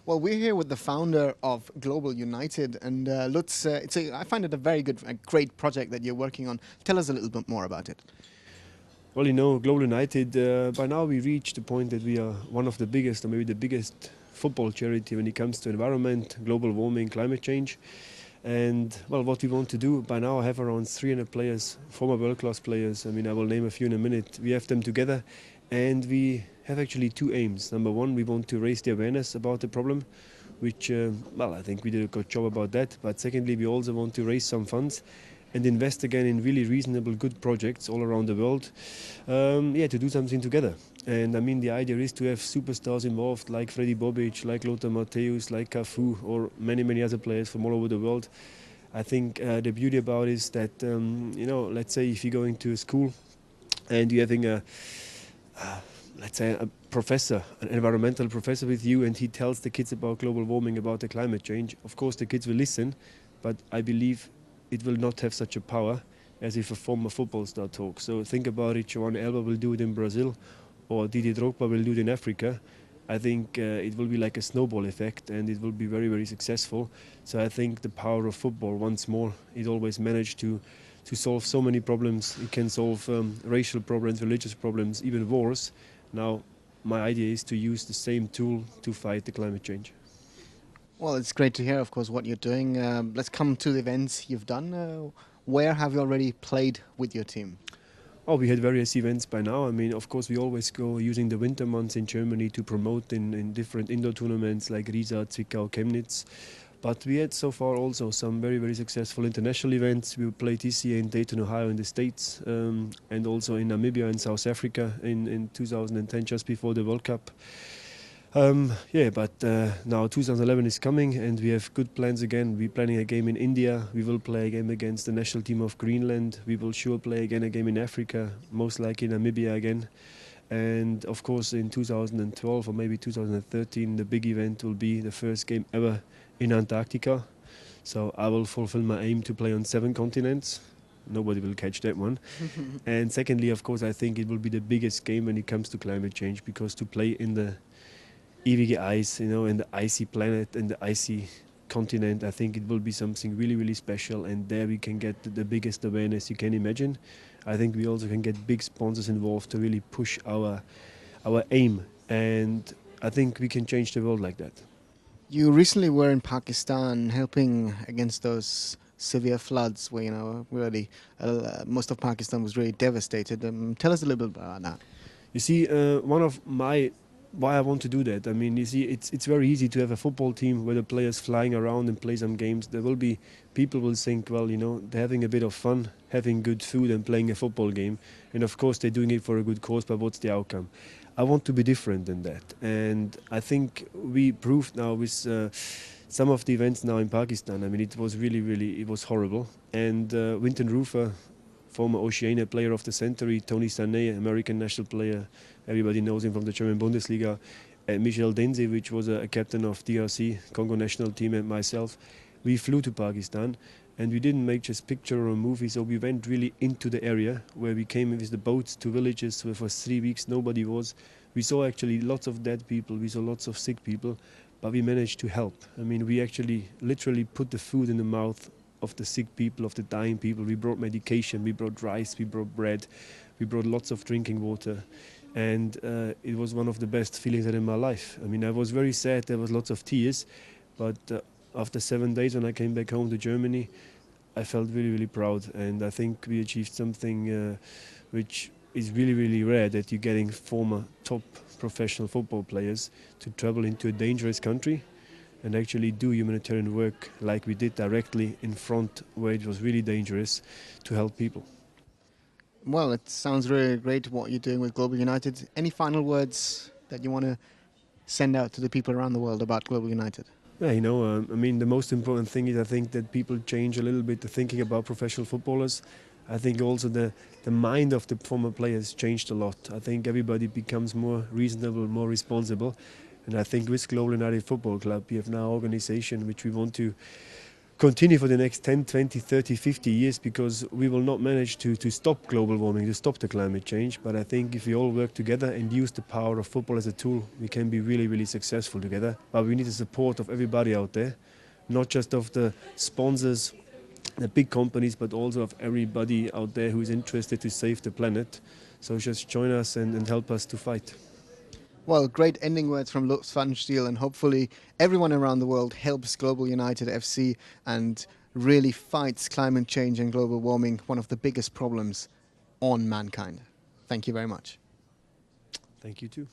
Well, we're here with the founder of Global United, and Lutz, I find it a great project that you're working on. Tell us a little bit more about it. Well, Global United, by now we reached the point that we are one of the biggest, or maybe the biggest football charity when it comes to environment, global warming, climate change. And, well, what we want to do, by now I have around 300 players, former world-class players. I mean, I will name a few in a minute. We have them together, and we have actually two aims. Number one, we want to raise the awareness about the problem, which, well, I think we did a good job about that. But secondly, we also want to raise some funds and invest again in really reasonable, good projects all around the world, to do something together. And I mean, the idea is to have superstars involved like Freddy Bobic, like Lothar Matthäus, like Cafu, or many, many other players from all over the world. I think the beauty about it is that, let's say if you're going to a school and you're having let's say a professor, an environmental professor with you, and he tells the kids about global warming, about the climate change. Of course, the kids will listen, but I believe it will not have such a power as if a former football star talks. So think about it, Joan Elba will do it in Brazil, or Didier Drogba will do it in Africa. I think it will be like a snowball effect, and it will be very, very successful. So I think the power of football, once more, it always managed to solve so many problems. It can solve racial problems, religious problems, even wars. Now, my idea is to use the same tool to fight the climate change. Well, it's great to hear, of course, what you're doing. Let's come to the events you've done. Where have you already played with your team? Oh, we had various events by now. I mean, of course, we always go using the winter months in Germany to promote in different indoor tournaments like Riesa, Zwickau, Chemnitz. But we had so far also some very, very successful international events. We played this year in Dayton, Ohio in the States, and also in Namibia and South Africa in 2010, just before the World Cup. But now 2011 is coming, and we have good plans again. We're planning a game in India. We will play a game against the national team of Greenland. We will sure play again a game in Africa, most likely Namibia again. And of course in 2012 or maybe 2013, the big event will be the first game ever in Antarctica. So I will fulfill my aim to play on 7 continents. Nobody will catch that one. And secondly, of course, I think it will be the biggest game when it comes to climate change, because to play in the ewige ice, in the icy planet and the icy continent, I think it will be something really, really special, and there we can get the biggest awareness you can imagine. I think we also can get big sponsors involved to really push our aim, and I think we can change the world like that. You recently were in Pakistan helping against those severe floods where, really, most of Pakistan was really devastated. Tell us a little bit about that. You see, why I want to do that. I mean, you see, it's very easy to have a football team where the players flying around and play some games. There will be people will think, well, they're having a bit of fun, having good food and playing a football game. And of course, they're doing it for a good cause, but what's the outcome? I want to be different than that. And I think we proved now with some of the events now in Pakistan. I mean, it was really, really, it was horrible. And Winton Rufer, former Oceania player of the century, Tony Sané, American national player, everybody knows him from the German Bundesliga, and Michel Denzi, which was a captain of DRC, Congo national team, and myself. We flew to Pakistan, and we didn't make just picture or a movie, so we went really into the area where we came with the boats to villages where for 3 weeks nobody was. We saw actually lots of dead people, we saw lots of sick people, but we managed to help. I mean, we actually literally put the food in the mouth of the sick people, of the dying people. We brought medication, we brought rice, we brought bread, we brought lots of drinking water. And it was one of the best feelings I had in my life. I mean, I was very sad, there was lots of tears, but after 7 days when I came back home to Germany, I felt really, really proud. And I think we achieved something which is really, really rare, that you're getting former top professional football players to travel into a dangerous country and actually do humanitarian work like we did directly in front where it was really dangerous, to help people. Well, it sounds really great what you're doing with Global United. Any final words that you want to send out to the people around the world about Global United? Yeah, I mean, the most important thing is I think that people change a little bit the thinking about professional footballers. I think also the mind of the former players changed a lot. I think everybody becomes more reasonable, more responsible. And I think with Global United Football Club, we have now an organization which we want to continue for the next 10, 20, 30, 50 years, because we will not manage to stop global warming, to stop the climate change. But I think if we all work together and use the power of football as a tool, we can be really, really successful together. But we need the support of everybody out there, not just of the sponsors, the big companies, but also of everybody out there who is interested to save the planet. So just join us and help us to fight. Well, great ending words from Lutz Pfannenstiel, and hopefully everyone around the world helps Global United FC and really fights climate change and global warming, one of the biggest problems on mankind. Thank you very much. Thank you too.